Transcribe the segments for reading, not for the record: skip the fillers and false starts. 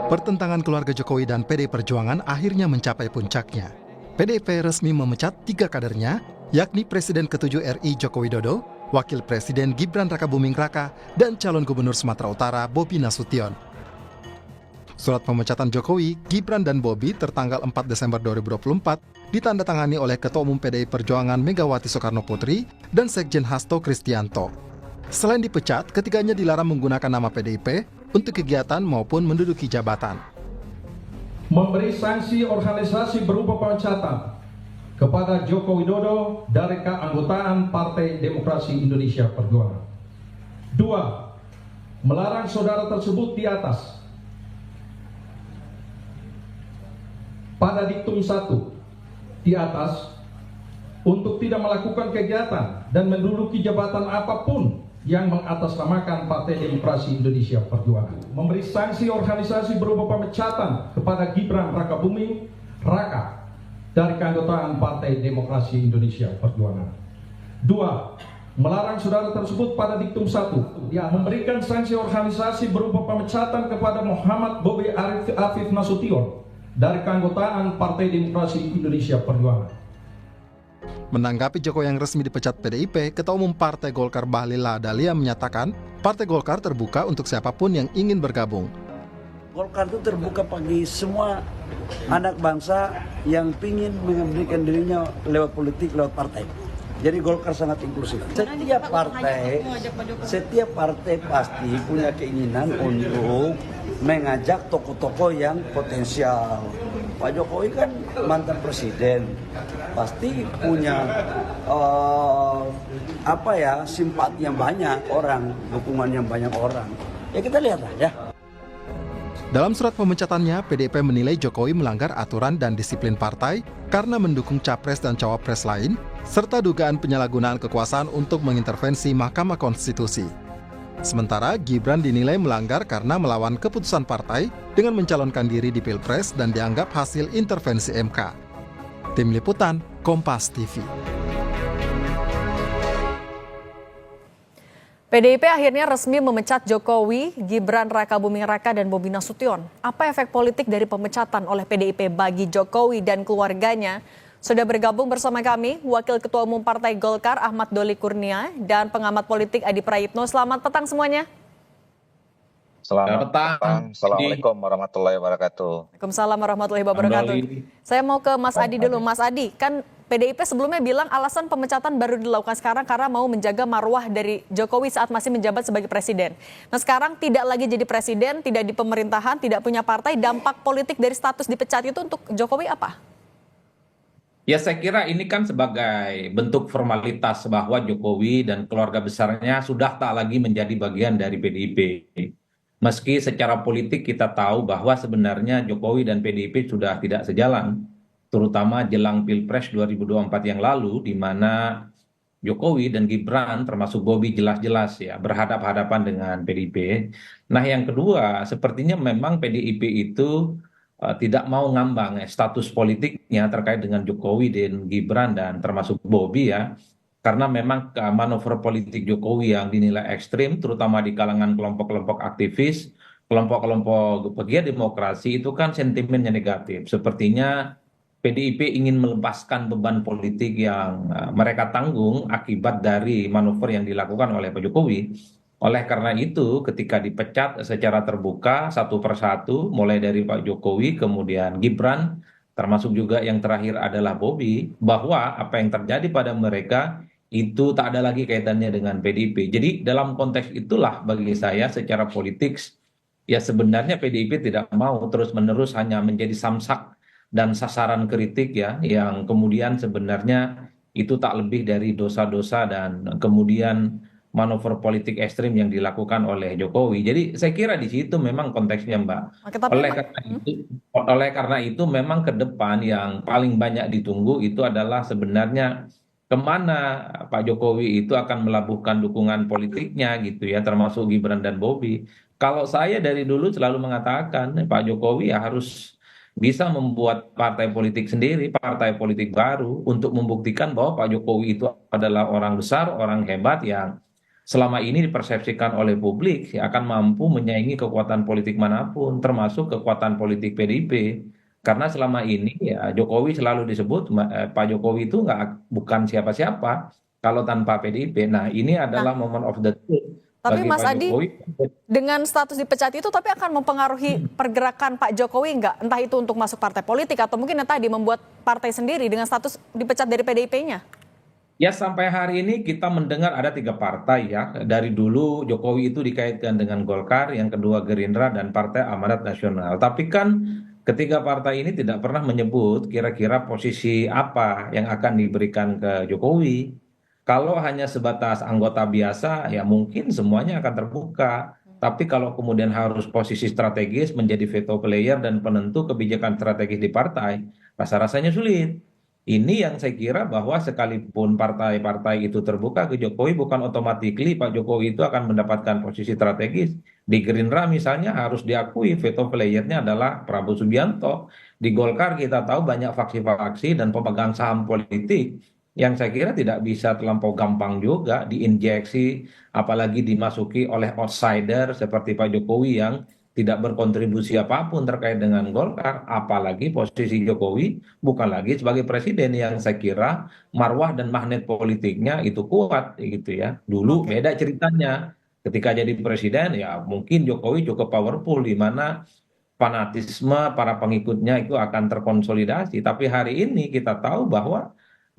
Pertentangan keluarga Jokowi dan PDI Perjuangan akhirnya mencapai puncaknya. PDIP resmi memecat 3 kadernya, yakni Presiden ke-7 RI Joko Widodo, Wakil Presiden Gibran Rakabuming Raka, dan calon Gubernur Sumatera Utara Bobi Nasution. Surat pemecatan Jokowi, Gibran dan Bobi tertanggal 4 Desember 2024 ditandatangani oleh Ketua Umum PDI Perjuangan Megawati Soekarno Putri dan Sekjen Hasto Kristianto. Selain dipecat, ketiganya dilarang menggunakan nama PDIP untuk kegiatan maupun menduduki jabatan. Memberi sanksi organisasi berupa pemecatan kepada Joko Widodo dari keanggotaan Partai Demokrasi Indonesia Perjuangan. 2. Melarang saudara tersebut di atas pada diktum 1 di atas untuk tidak melakukan kegiatan dan menduduki jabatan apapun yang mengatasnamakan Partai Demokrasi Indonesia Perjuangan. Memberi sanksi organisasi berupa pemecatan kepada Gibran Rakabuming Raka dari keanggotaan Partai Demokrasi Indonesia Perjuangan. 2. Melarang saudara tersebut pada diktum 1 memberikan sanksi organisasi berupa pemecatan kepada Muhammad Bobi Afif Nasution dari keanggotaan Partai Demokrasi Indonesia Perjuangan. Menanggapi Jokowi yang resmi dipecat PDIP, Ketua Umum Partai Golkar Bahlil Lahadalia menyatakan Partai Golkar terbuka untuk siapapun yang ingin bergabung. Golkar itu terbuka bagi semua anak bangsa yang ingin memberikan dirinya lewat politik, lewat partai. Jadi Golkar sangat inklusif. Setiap partai pasti punya keinginan untuk mengajak tokoh-tokoh yang potensial. Pak Jokowi kan mantan presiden, pasti punya simpati yang banyak orang, dukungan yang banyak orang. Ya kita lihat aja. Dalam surat pemecatannya, PDIP menilai Jokowi melanggar aturan dan disiplin partai karena mendukung capres dan cawapres lain, serta dugaan penyalahgunaan kekuasaan untuk mengintervensi Mahkamah Konstitusi. Sementara Gibran dinilai melanggar karena melawan keputusan partai dengan mencalonkan diri di Pilpres dan dianggap hasil intervensi MK. Tim Liputan, Kompas TV. PDIP akhirnya resmi memecat Jokowi, Gibran Rakabuming Raka, dan Bobi Nasution. Apa efek politik dari pemecatan oleh PDIP bagi Jokowi dan keluarganya? Sudah bergabung bersama kami Wakil Ketua Umum Partai Golkar Ahmad Doli Kurnia dan pengamat politik Adi Prayitno. Selamat petang semuanya. Selamat petang. Assalamualaikum warahmatullahi wabarakatuh. Waalaikumsalam warahmatullahi wabarakatuh. Saya mau ke Mas Adi dulu. Mas Adi, kan PDIP sebelumnya bilang alasan pemecatan baru dilakukan sekarang karena mau menjaga marwah dari Jokowi saat masih menjabat sebagai presiden. Nah sekarang tidak lagi jadi presiden, tidak di pemerintahan, tidak punya partai, dampak politik dari status dipecat itu untuk Jokowi apa? Ya saya kira ini kan sebagai bentuk formalitas bahwa Jokowi dan keluarga besarnya sudah tak lagi menjadi bagian dari PDIP. Meski secara politik kita tahu bahwa sebenarnya Jokowi dan PDIP sudah tidak sejalan, terutama jelang Pilpres 2024 yang lalu, di mana Jokowi dan Gibran termasuk Bobi jelas-jelas ya berhadap-hadapan dengan PDIP. Nah yang kedua, sepertinya memang PDIP itu tidak mau ngambang status politiknya terkait dengan Jokowi dan Gibran dan termasuk Bobi ya. Karena memang manuver politik Jokowi yang dinilai ekstrim, terutama di kalangan kelompok-kelompok aktivis, kelompok-kelompok pegiat demokrasi itu kan sentimennya negatif. Sepertinya PDIP ingin melepaskan beban politik yang mereka tanggung akibat dari manuver yang dilakukan oleh Pak Jokowi. Oleh karena itu, ketika dipecat secara terbuka satu persatu, mulai dari Pak Jokowi, kemudian Gibran, termasuk juga yang terakhir adalah Bobi, bahwa apa yang terjadi pada mereka itu tak ada lagi kaitannya dengan PDIP. Jadi dalam konteks itulah bagi saya secara politik, ya sebenarnya PDIP tidak mau terus-menerus hanya menjadi samsak dan sasaran kritik ya, yang kemudian sebenarnya itu tak lebih dari dosa-dosa dan kemudian manuver politik ekstrim yang dilakukan oleh Jokowi. Jadi saya kira di situ memang konteksnya Mbak. Oleh karena itu memang ke depan yang paling banyak ditunggu itu adalah sebenarnya kemana Pak Jokowi itu akan melabuhkan dukungan politiknya gitu ya, termasuk Gibran dan Bobi. Kalau saya dari dulu selalu mengatakan Pak Jokowi ya harus bisa membuat partai politik sendiri, partai politik baru untuk membuktikan bahwa Pak Jokowi itu adalah orang besar, orang hebat yang selama ini dipersepsikan oleh publik ya akan mampu menyaingi kekuatan politik manapun, termasuk kekuatan politik PDIP. Karena selama ini ya Jokowi selalu disebut Pak Jokowi itu bukan siapa-siapa kalau tanpa PDIP. Nah, ini Nah, adalah moment of the truth tapi bagi Mas Pak Adi, Jokowi. dengan status dipecat itu tapi akan mempengaruhi pergerakan Pak Jokowi nggak? Entah itu untuk masuk partai politik atau mungkin yang tadi membuat partai sendiri dengan status dipecat dari PDIP-nya? Ya sampai hari ini kita mendengar ada 3 partai ya. Dari dulu Jokowi itu dikaitkan dengan Golkar, yang kedua Gerindra, dan Partai Amanat Nasional. Tapi kan ketiga partai ini tidak pernah menyebut kira-kira posisi apa yang akan diberikan ke Jokowi. Kalau hanya sebatas anggota biasa, ya mungkin semuanya akan terbuka. Tapi kalau kemudian harus posisi strategis menjadi veto player dan penentu kebijakan strategis di partai, rasa-rasanya sulit. Ini yang saya kira bahwa sekalipun partai-partai itu terbuka ke Jokowi, bukan otomatis Pak Jokowi itu akan mendapatkan posisi strategis. Di Gerindra misalnya harus diakui veto playernya adalah Prabowo Subianto. Di Golkar kita tahu banyak faksi-faksi dan pemegang saham politik yang saya kira tidak bisa terlampau gampang juga diinjeksi, apalagi dimasuki oleh outsider seperti Pak Jokowi yang tidak berkontribusi apapun terkait dengan Golkar, apalagi posisi Jokowi bukan lagi sebagai presiden yang saya kira marwah dan magnet politiknya itu kuat gitu ya. Dulu Oke. beda ceritanya. Ketika jadi presiden ya mungkin Jokowi cukup powerful di mana fanatisme para pengikutnya itu akan terkonsolidasi. Tapi hari ini kita tahu bahwa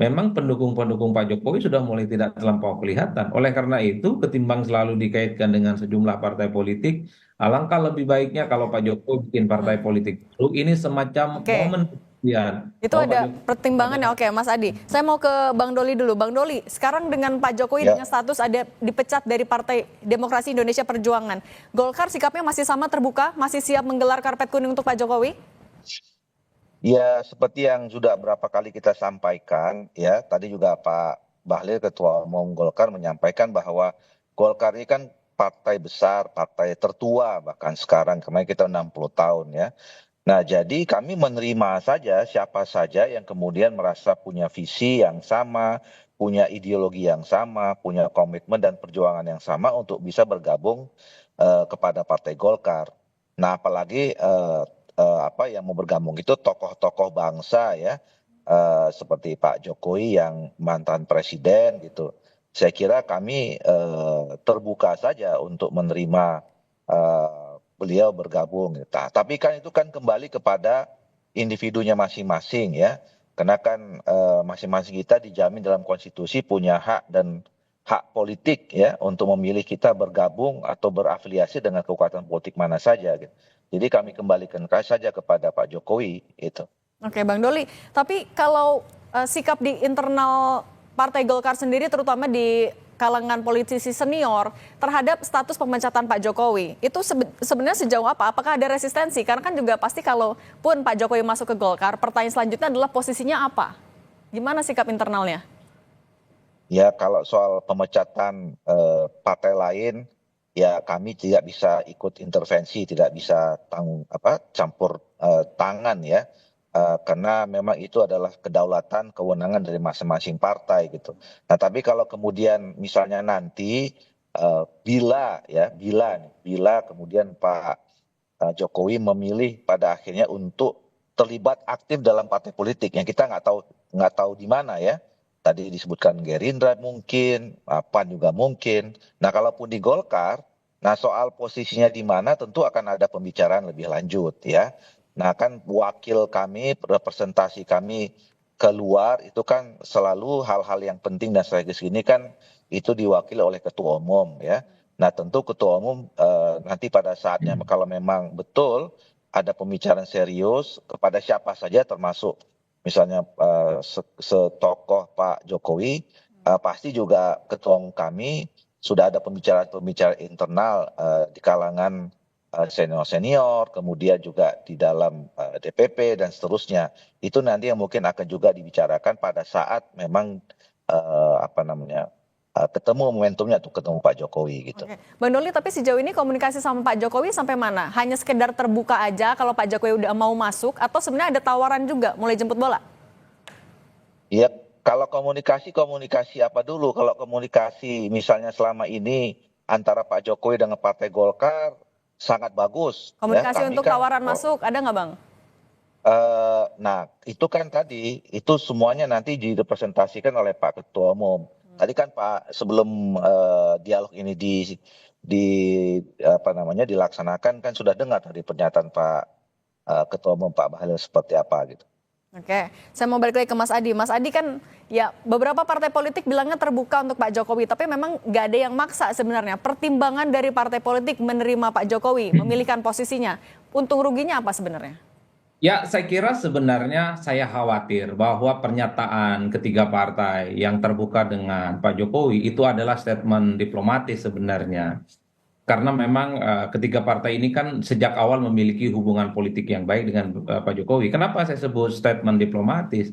memang pendukung-pendukung Pak Jokowi sudah mulai tidak terlampau kelihatan. Oleh karena itu, ketimbang selalu dikaitkan dengan sejumlah partai politik, alangkah lebih baiknya kalau Pak Jokowi bikin partai politik baru. Ini semacam Oke. momen pembuktian Itu bahwa Pak ada Jokowi pertimbangannya. Oke, Mas Adi. Saya mau ke Bang Doli dulu. Bang Doli, sekarang dengan Pak Jokowi Ya. dengan status ada dipecat dari Partai Demokrasi Indonesia Perjuangan, Golkar sikapnya masih sama terbuka, masih siap menggelar karpet kuning untuk Pak Jokowi? Ya, seperti yang sudah berapa kali kita sampaikan, ya, tadi juga Pak Bahlil, Ketua Umum Golkar, menyampaikan bahwa Golkar ini kan partai besar, partai tertua, bahkan sekarang, kemarin kita 60 tahun, ya. Nah, jadi kami menerima saja siapa saja yang kemudian merasa punya visi yang sama, punya ideologi yang sama, punya komitmen dan perjuangan yang sama untuk bisa bergabung kepada Partai Golkar. Nah, apalagi apa yang mau bergabung itu tokoh-tokoh bangsa ya, seperti Pak Jokowi yang mantan presiden gitu. Saya kira kami terbuka saja untuk menerima beliau bergabung. Gitu. Tapi kan itu kan kembali kepada individunya masing-masing ya, karena kan masing-masing kita dijamin dalam konstitusi punya hak dan hak politik ya untuk memilih kita bergabung atau berafiliasi dengan kekuatan politik mana saja. Gitu. Jadi kami kembalikan saja kepada Pak Jokowi itu. Oke, Bang Doli. Tapi kalau sikap di internal Partai Golkar sendiri, terutama di kalangan politisi senior terhadap status pemecatan Pak Jokowi, itu sebenarnya sejauh apa? Apakah ada resistensi? Karena kan juga pasti kalaupun Pak Jokowi masuk ke Golkar, pertanyaan selanjutnya adalah posisinya apa? Gimana sikap internalnya? Ya kalau soal pemecatan partai lain, ya kami tidak bisa ikut intervensi, tidak bisa campur tangan ya. Karena memang itu adalah kedaulatan, kewenangan dari masing-masing partai gitu. Nah, tapi kalau kemudian misalnya nanti bila kemudian Pak Jokowi memilih pada akhirnya untuk terlibat aktif dalam partai politik yang kita nggak tahu di mana ya. Tadi disebutkan Gerindra mungkin, PAN juga mungkin. Nah, kalaupun di Golkar, nah soal posisinya di mana tentu akan ada pembicaraan lebih lanjut ya. Nah kan wakil kami, representasi kami keluar itu kan selalu hal-hal yang penting dan strategis ini kan itu diwakili oleh ketua umum ya. Nah tentu ketua umum nanti pada saatnya kalau memang betul ada pembicaraan serius kepada siapa saja termasuk misalnya setokoh Pak Jokowi, pasti juga ketua umum kami sudah ada pembicaraan internal di kalangan senior-senior, kemudian juga di dalam DPP dan seterusnya. Itu nanti yang mungkin akan juga dibicarakan pada saat memang ketemu momentumnya untuk ketemu Pak Jokowi gitu. Oke. Bang Doli, tapi sejauh ini komunikasi sama Pak Jokowi sampai mana? Hanya sekedar terbuka aja kalau Pak Jokowi udah mau masuk atau sebenarnya ada tawaran juga mulai jemput bola? Iya, Kalau komunikasi apa dulu? Kalau komunikasi misalnya selama ini antara Pak Jokowi dengan Partai Golkar sangat bagus, ya. Komunikasi Kami untuk kan, tawaran masuk ada nggak Bang? nah itu kan tadi itu semuanya nanti direpresentasikan oleh Pak Ketua Umum. Tadi kan Pak sebelum dialog ini di apa namanya dilaksanakan kan sudah dengar tadi pernyataan Pak Ketua Umum Pak Bahlil seperti apa gitu. Oke, saya mau balik lagi ke Mas Adi. Mas Adi kan ya beberapa partai politik bilangnya terbuka untuk Pak Jokowi, tapi memang nggak ada yang maksa sebenarnya. Pertimbangan dari partai politik menerima Pak Jokowi, memilihkan posisinya, untung ruginya apa sebenarnya? Ya, saya kira sebenarnya saya khawatir bahwa pernyataan ketiga partai yang terbuka dengan Pak Jokowi itu adalah statement diplomatis sebenarnya. Karena memang ketiga partai ini kan sejak awal memiliki hubungan politik yang baik dengan Pak Jokowi. Kenapa saya sebut statement diplomatis?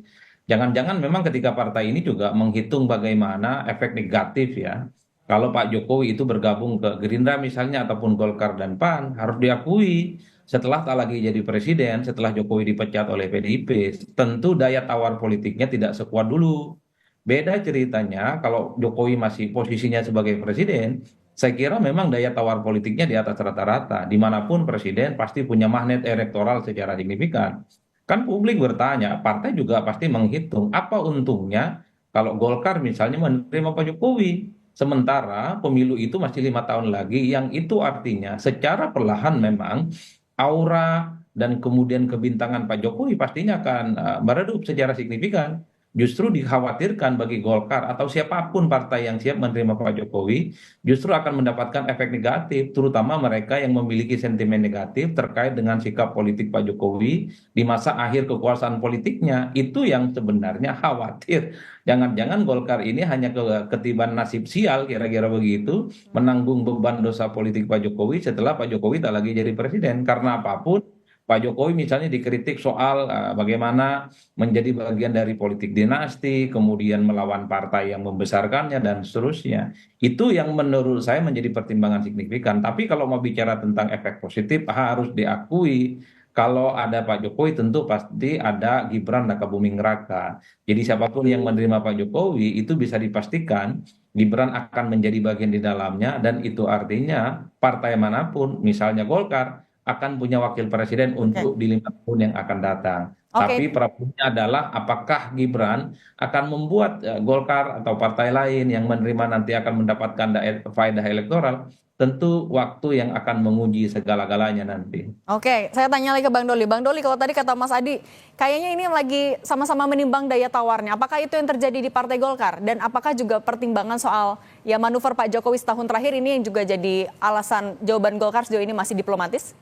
Jangan-jangan memang ketiga partai ini juga menghitung bagaimana efek negatif ya. Kalau Pak Jokowi itu bergabung ke Gerindra misalnya ataupun Golkar dan PAN, harus diakui setelah tak lagi jadi presiden, setelah Jokowi dipecat oleh PDIP, tentu daya tawar politiknya tidak sekuat dulu. Beda ceritanya kalau Jokowi masih posisinya sebagai presiden, saya kira memang daya tawar politiknya di atas rata-rata. Dimanapun presiden pasti punya magnet elektoral secara signifikan. Kan publik bertanya, partai juga pasti menghitung apa untungnya kalau Golkar misalnya menerima Pak Jokowi. Sementara pemilu itu masih 5 tahun lagi, yang itu artinya secara perlahan memang aura dan kemudian kebintangan Pak Jokowi pastinya akan meredup secara signifikan. Justru dikhawatirkan bagi Golkar atau siapapun partai yang siap menerima Pak Jokowi, justru akan mendapatkan efek negatif, terutama mereka yang memiliki sentimen negatif terkait dengan sikap politik Pak Jokowi di masa akhir kekuasaan politiknya. Itu yang sebenarnya khawatir. Jangan-jangan Golkar ini hanya ketiban nasib sial, kira-kira begitu, menanggung beban dosa politik Pak Jokowi setelah Pak Jokowi tak lagi jadi presiden. Karena apapun, Pak Jokowi misalnya dikritik soal bagaimana menjadi bagian dari politik dinasti, kemudian melawan partai yang membesarkannya, dan seterusnya. Itu yang menurut saya menjadi pertimbangan signifikan. Tapi kalau mau bicara tentang efek positif, harus diakui kalau ada Pak Jokowi tentu pasti ada Gibran Rakabuming Raka. Jadi siapapun yang menerima Pak Jokowi itu bisa dipastikan Gibran akan menjadi bagian di dalamnya, dan itu artinya partai manapun, misalnya Golkar, akan punya wakil presiden untuk di 5 tahun yang akan datang. Tapi problemnya adalah apakah Gibran akan membuat Golkar atau partai lain yang menerima nanti akan mendapatkan faedah elektoral. Tentu waktu yang akan menguji segala-galanya nanti. Oke, saya tanya lagi ke Bang Doli. Bang Doli, kalau tadi kata Mas Adi, kayaknya ini lagi sama-sama menimbang daya tawarnya. Apakah itu yang terjadi di Partai Golkar? Dan apakah juga pertimbangan soal ya manuver Pak Jokowi setahun terakhir ini yang juga jadi alasan jawaban Golkar sejauh ini masih diplomatis?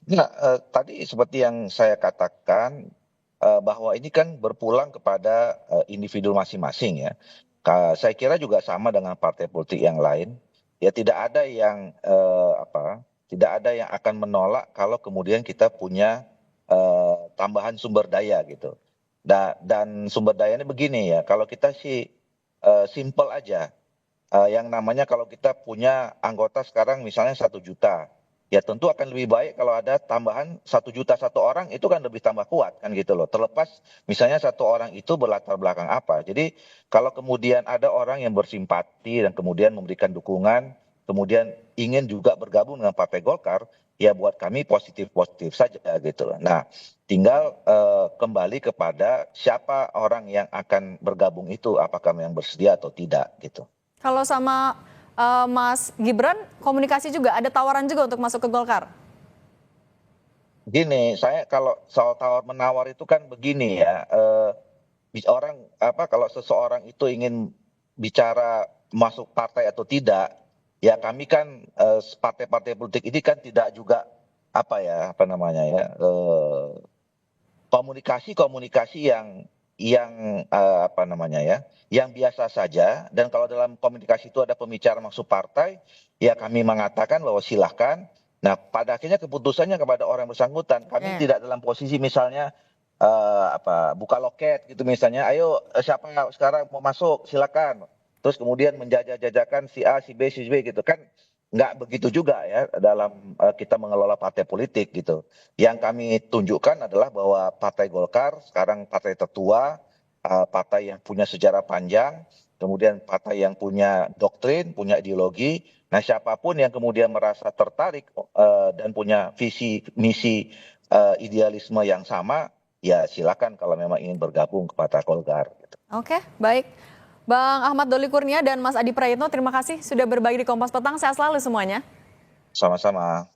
Nah, tadi seperti yang saya katakan bahwa ini kan berpulang kepada individu masing-masing ya. Saya kira juga sama dengan partai politik yang lain. Ya tidak ada yang tidak ada yang akan menolak kalau kemudian kita punya tambahan sumber daya gitu. Dan sumber dayanya begini ya, kalau kita sih simple aja. Yang namanya kalau kita punya anggota sekarang misalnya 1 juta. Ya tentu akan lebih baik kalau ada tambahan 1 juta satu orang, itu kan lebih tambah kuat kan gitu loh. Terlepas misalnya satu orang itu berlatar belakang apa. Jadi kalau kemudian ada orang yang bersimpati dan kemudian memberikan dukungan, kemudian ingin juga bergabung dengan Partai Golkar, ya buat kami positif-positif saja gitu loh. Nah tinggal kembali kepada siapa orang yang akan bergabung itu, apakah yang bersedia atau tidak gitu. Kalau sama Mas Gibran, komunikasi juga, ada tawaran juga untuk masuk ke Golkar? Gini, saya kalau soal tawar-menawar itu kan begini ya, kalau seseorang itu ingin bicara masuk partai atau tidak, ya kami kan partai-partai politik ini kan tidak juga komunikasi yang biasa saja. Dan kalau dalam komunikasi itu ada pembicara masuk partai, ya kami mengatakan bahwa silahkan. Nah pada akhirnya keputusannya kepada orang bersangkutan. Kami tidak dalam posisi misalnya buka loket gitu misalnya, ayo siapa sekarang mau masuk silakan, terus kemudian menjajah-jajakan si A si B si B gitu kan. Nggak begitu juga ya dalam kita mengelola partai politik gitu. Yang kami tunjukkan adalah bahwa Partai Golkar sekarang partai tertua, partai yang punya sejarah panjang, kemudian partai yang punya doktrin, punya ideologi. Nah, siapapun yang kemudian merasa tertarik dan punya visi misi idealisme yang sama, ya silakan kalau memang ingin bergabung ke Partai Golkar. Oke, baik. Bang Ahmad Doli Kurnia dan Mas Adi Prayitno, terima kasih sudah berbagi di Kompas Petang. Sehat selalu semuanya. Sama-sama.